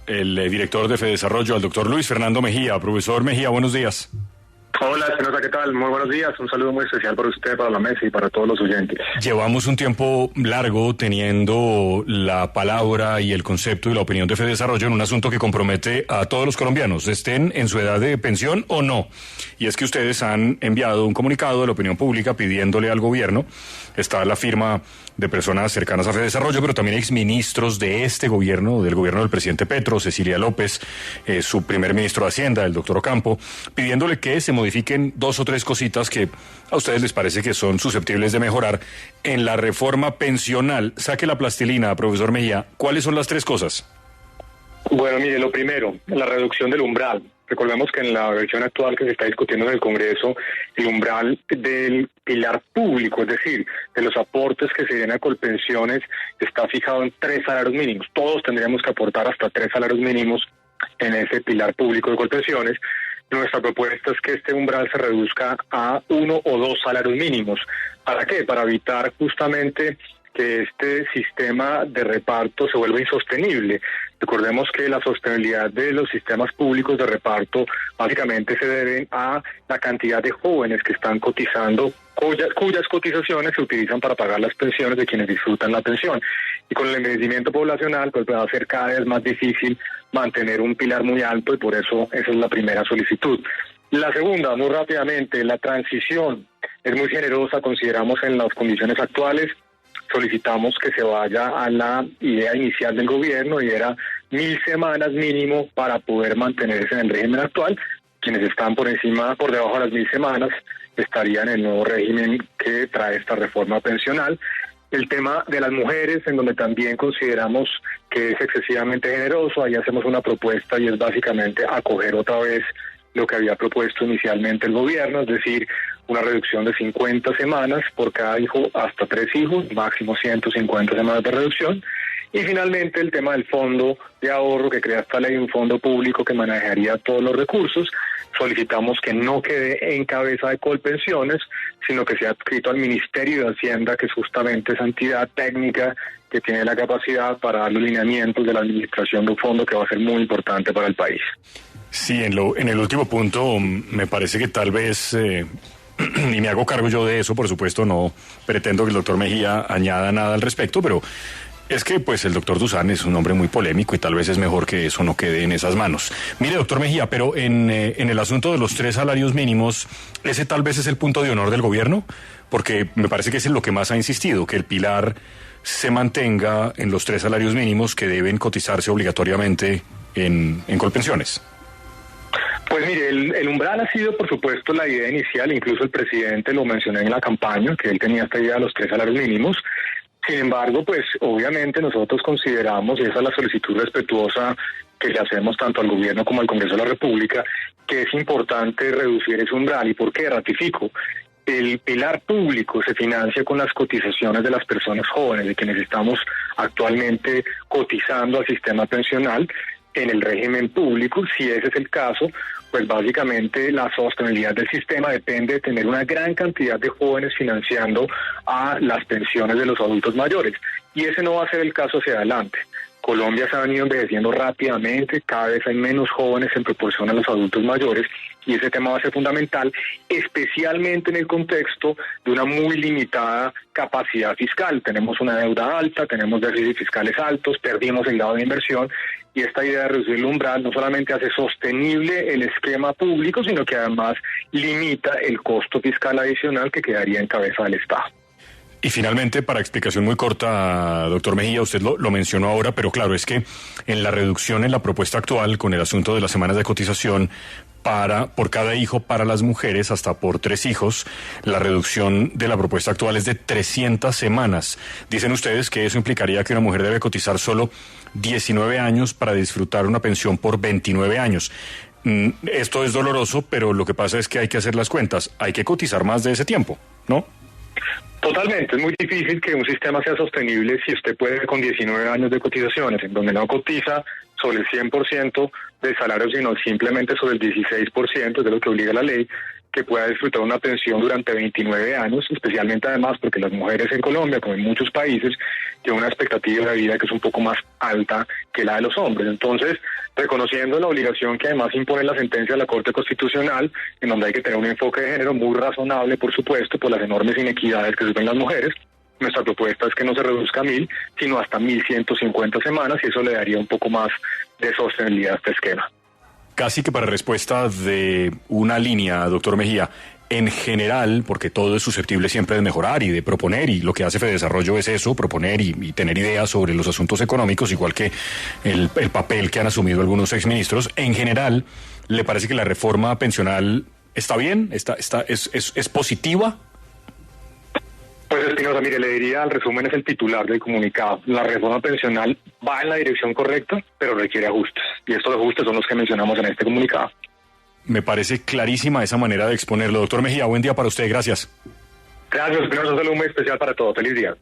El director de FEDESarrollo, al doctor Luis Fernando Mejía. Profesor Mejía, buenos días. Hola, señora, ¿qué tal? Muy buenos días. Un saludo muy especial para usted, para la mesa y para todos los oyentes. Llevamos un tiempo largo teniendo la palabra y el concepto y la opinión de FEDESarrollo en un asunto que compromete a todos los colombianos, estén en su edad de pensión o no. Y es que ustedes han enviado un comunicado de la opinión pública pidiéndole al gobierno, está la firma de personas cercanas a FEDESarrollo, pero también exministros de este gobierno, del gobierno del presidente Petro, Cecilia López, su primer ministro de Hacienda, el doctor Ocampo, pidiéndole que se modifiquen 2 o 3 cositas que a ustedes les parece que son susceptibles de mejorar en la reforma pensional. Saque la plastilina, profesor Mejía. ¿Cuáles son las 3 cosas? Bueno, mire, lo primero, la reducción del umbral. Recordemos que en la versión actual que se está discutiendo en el Congreso, el umbral del pilar público, es decir, de los aportes que se den a Colpensiones, está fijado en 3 salarios mínimos. Todos tendríamos que aportar hasta 3 salarios mínimos en ese pilar público de Colpensiones. Nuestra propuesta es que este umbral se reduzca a 1 o 2 salarios mínimos. ¿Para qué? Para evitar justamente que este sistema de reparto se vuelva insostenible. Recordemos que la sostenibilidad de los sistemas públicos de reparto básicamente se deben a la cantidad de jóvenes que están cotizando, cuyas cotizaciones se utilizan para pagar las pensiones de quienes disfrutan la pensión. Y con el envejecimiento poblacional, pues va a ser cada vez más difícil mantener un pilar muy alto, y por eso esa es la primera solicitud. La segunda, muy rápidamente, la transición es muy generosa, consideramos en las condiciones actuales. Solicitamos que se vaya a la idea inicial del gobierno, y era 1000 semanas mínimo para poder mantenerse en el régimen actual. Quienes están por debajo de las 1000 semanas, estarían en el nuevo régimen que trae esta reforma pensional. El tema de las mujeres, en donde también consideramos que es excesivamente generoso, ahí hacemos una propuesta y es básicamente acoger otra vez lo que había propuesto inicialmente el gobierno, es decir, una reducción de 50 semanas por cada hijo hasta 3 hijos, máximo 150 semanas de reducción. Y finalmente el tema del fondo de ahorro que crea esta ley, un fondo público que manejaría todos los recursos. Solicitamos que no quede en cabeza de Colpensiones, sino que sea adscrito al Ministerio de Hacienda, que es justamente esa entidad técnica que tiene la capacidad para dar los lineamientos de la administración de un fondo que va a ser muy importante para el país. Sí, en el último punto me parece que tal vez, y me hago cargo yo de eso, por supuesto, no pretendo que el doctor Mejía añada nada al respecto, pero es que pues el doctor Dusan es un hombre muy polémico y tal vez es mejor que eso no quede en esas manos. Mire, doctor Mejía, pero en el asunto de los 3 salarios mínimos, ese tal vez es el punto de honor del gobierno, porque me parece que es en lo que más ha insistido, que el pilar se mantenga en los 3 salarios mínimos que deben cotizarse obligatoriamente en Colpensiones. Pues mire, el umbral ha sido, por supuesto, la idea inicial. Incluso el presidente lo mencionó en la campaña, que él tenía esta idea de los 3 salarios mínimos. Sin embargo, pues obviamente nosotros consideramos, y esa es la solicitud respetuosa que le hacemos tanto al gobierno como al Congreso de la República, que es importante reducir ese umbral. ¿Y por qué? Ratifico. El pilar público se financia con las cotizaciones de las personas jóvenes, de quienes estamos actualmente cotizando al sistema pensional en el régimen público. Si ese es el caso, pues básicamente la sostenibilidad del sistema depende de tener una gran cantidad de jóvenes financiando a las pensiones de los adultos mayores, y ese no va a ser el caso hacia adelante. Colombia se ha venido envejeciendo rápidamente, cada vez hay menos jóvenes en proporción a los adultos mayores, y ese tema va a ser fundamental, especialmente en el contexto de una muy limitada capacidad fiscal. Tenemos una deuda alta, tenemos déficits fiscales altos, perdimos el grado de inversión, y esta idea de reducir el umbral no solamente hace sostenible el esquema público, sino que además limita el costo fiscal adicional que quedaría en cabeza del Estado. Y finalmente, para explicación muy corta, doctor Mejía, usted lo mencionó ahora, pero claro, es que en la reducción en la propuesta actual, con el asunto de las semanas de cotización por cada hijo para las mujeres, hasta por 3 hijos, la reducción de la propuesta actual es de 300 semanas. Dicen ustedes que eso implicaría que una mujer debe cotizar solo 19 años para disfrutar una pensión por 29 años. Esto es doloroso, pero lo que pasa es que hay que hacer las cuentas. Hay que cotizar más de ese tiempo, ¿no? Totalmente, es muy difícil que un sistema sea sostenible si usted puede con 19 años de cotizaciones, en donde no cotiza sobre el 100% del salario, sino simplemente sobre el 16%, de lo que obliga la ley, que pueda disfrutar una pensión durante 29 años, especialmente además porque las mujeres en Colombia, como en muchos países, tienen una expectativa de vida que es un poco más alta que la de los hombres. Entonces, reconociendo la obligación que además impone la sentencia de la Corte Constitucional, en donde hay que tener un enfoque de género muy razonable, por supuesto, por las enormes inequidades que sufren las mujeres, nuestra propuesta es que no se reduzca a 1.000, sino hasta 1.150 semanas, y eso le daría un poco más de sostenibilidad a este esquema. Casi que para respuesta de una línea, doctor Mejía, en general, porque todo es susceptible siempre de mejorar y de proponer, y lo que hace Fedesarrollo es eso, proponer y tener ideas sobre los asuntos económicos, igual que el papel que han asumido algunos exministros. En general, ¿le parece que la reforma pensional está bien? ¿Es positiva? Pues Espinosa, mire, le diría, el resumen es el titular del comunicado. La reforma pensional va en la dirección correcta, pero requiere ajustes. Y estos ajustes son los que mencionamos en este comunicado. Me parece clarísima esa manera de exponerlo. Doctor Mejía, buen día para usted, gracias. Gracias, Espinosa, un saludo muy especial para todos. Feliz día.